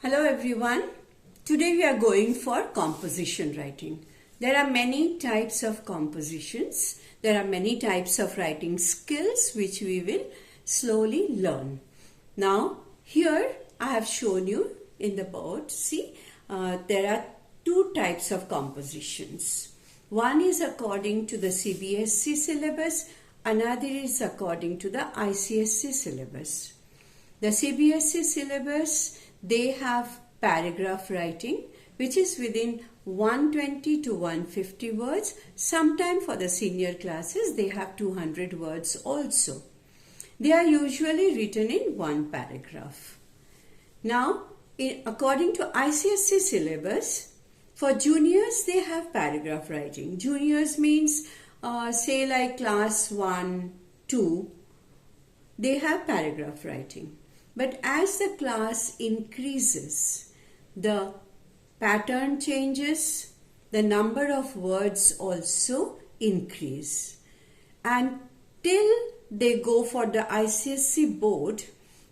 Hello everyone. Today we are going for composition writing. There are many types of compositions. There are many types of writing skills which we will slowly learn. Now here I have shown you in the board. See, there are two types of compositions. One is according to the CBSE syllabus. Another is according to the ICSE syllabus. The CBSE syllabus, they have paragraph writing which is within 120 to 150 words. Sometimes for the senior classes they have 200 words also. They are usually written in one paragraph. Now, according to ICSE syllabus, for juniors they have paragraph writing. Juniors means say like class 1, 2, they have paragraph writing. But as the class increases, the pattern changes, the number of words also increase. And till they go for the ICSE board,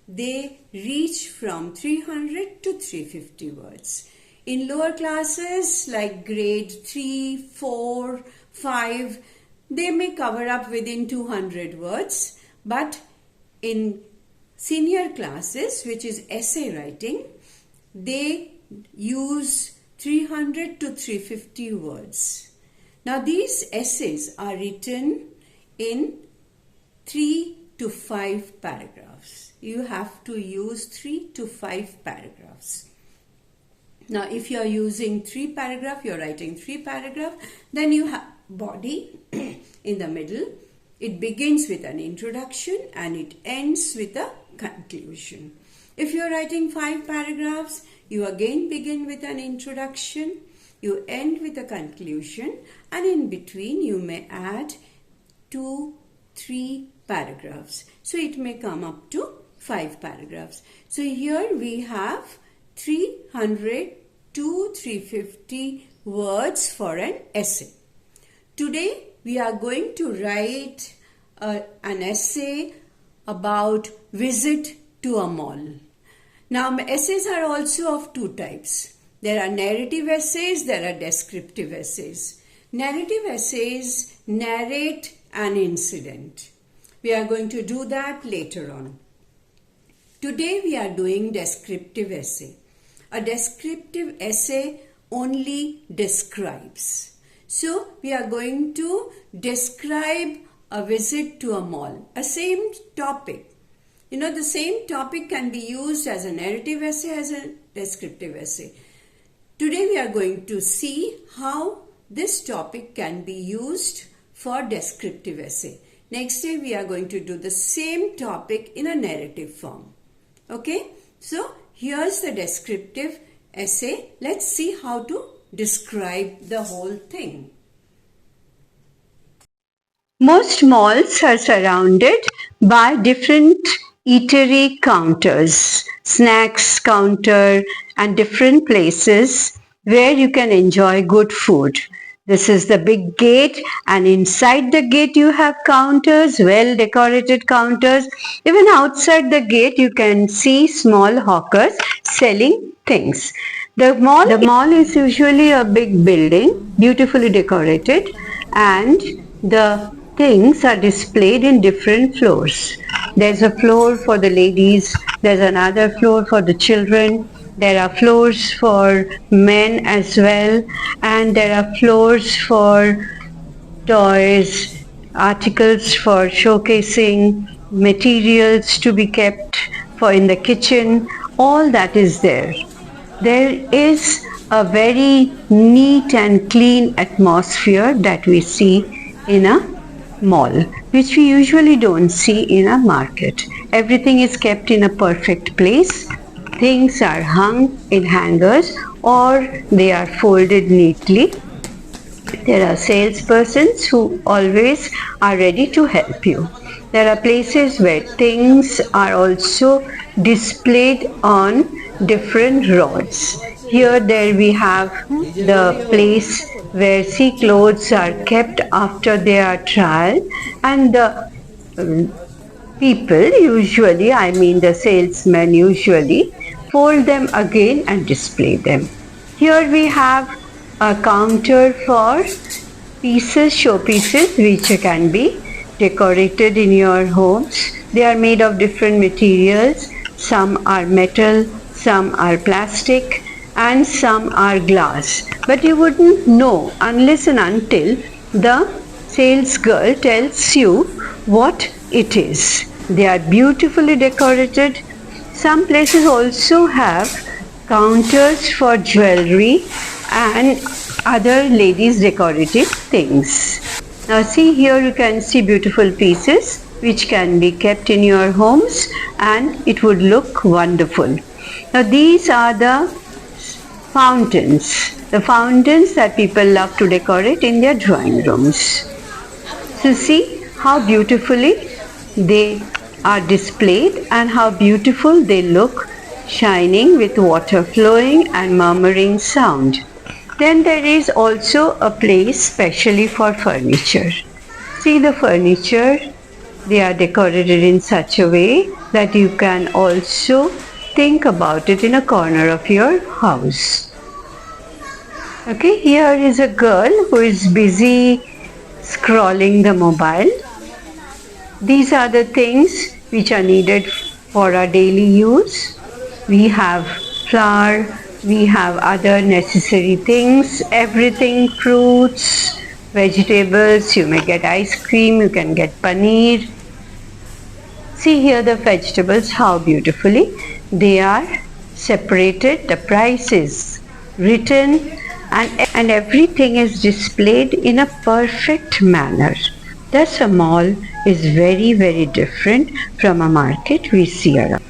they reach from 300 to 350 words. In lower classes like grade 3, 4, 5, they may cover up within 200 words. But in senior classes, which is essay writing, they use 300 to 350 words. Now these essays are written in 3 to 5 paragraphs. You have to use 3 to 5 paragraphs. Now if you are using 3 paragraphs, you are writing 3 paragraphs, then you have body in the middle. It begins with an introduction and it ends with a conclusion. If you are writing 5 paragraphs, you again begin with an introduction, you end with a conclusion, and in between you may add 2, 3 paragraphs. So it may come up to 5 paragraphs. So here we have 300 to 350 words for an essay. Today we are going to write an essay about visit to a mall. Now essays are also of two types. There are narrative essays, there are descriptive essays. Narrative essays narrate an incident. We are going to do that later on. Today we are doing descriptive essay. A descriptive essay only describes. So we are going to describe a visit to a mall, a same topic. You know, the same topic can be used as a narrative essay, as a descriptive essay. Today we are going to see how this topic can be used for descriptive essay. Next day we are going to do the same topic in a narrative form. Okay, so here's the descriptive essay. Let's see how to describe the whole thing. Most malls are surrounded by different eatery counters, snacks counter, and different places where you can enjoy good food. This is the big gate, and inside the gate you have counters, well decorated counters. Even outside the gate you can see small hawkers selling things. The mall is usually a big building, beautifully decorated, and the things are displayed in different floors. There's a floor for the ladies, there's another floor for the children, there are floors for men as well, and there are floors for toys, articles for showcasing, materials to be kept for in the kitchen. All that is there. There is a very neat and clean atmosphere that we see in a mall, which we usually don't see in a market. Everything is kept in a perfect place. Things are hung in hangers or they are folded neatly. There are salespersons who always are ready to help you. There are places where things are also displayed on different rods. Here there we have the place where sea clothes are kept after their trial, and the people usually, I mean the salesmen usually, fold them again and display them. Here we have a counter for pieces, showpieces, which can be decorated in your homes. They are made of different materials. Some are metal, some are plastic, and some are glass. But you wouldn't know unless and until the sales girl tells you what it is. They are beautifully decorated. Some places also have counters for jewelry and other ladies decorative things. Now see, here you can see beautiful pieces which can be kept in your homes and it would look wonderful. Now these are the fountains that people love to decorate in their drawing rooms. So see how beautifully they are displayed and how beautiful they look, shining with water flowing and murmuring sound. Then there is also a place specially for furniture. See the furniture, they are decorated in such a way that you can also think about it in a corner of your house. Okay, here is a girl who is busy scrolling the mobile. These are the things which are needed for our daily use. We have flour, we have other necessary things, everything, fruits, vegetables, you may get ice cream, you can get paneer. See here the vegetables, how beautifully they are separated, the price is written and everything is displayed in a perfect manner. Thus a mall is very, very different from a market we see around.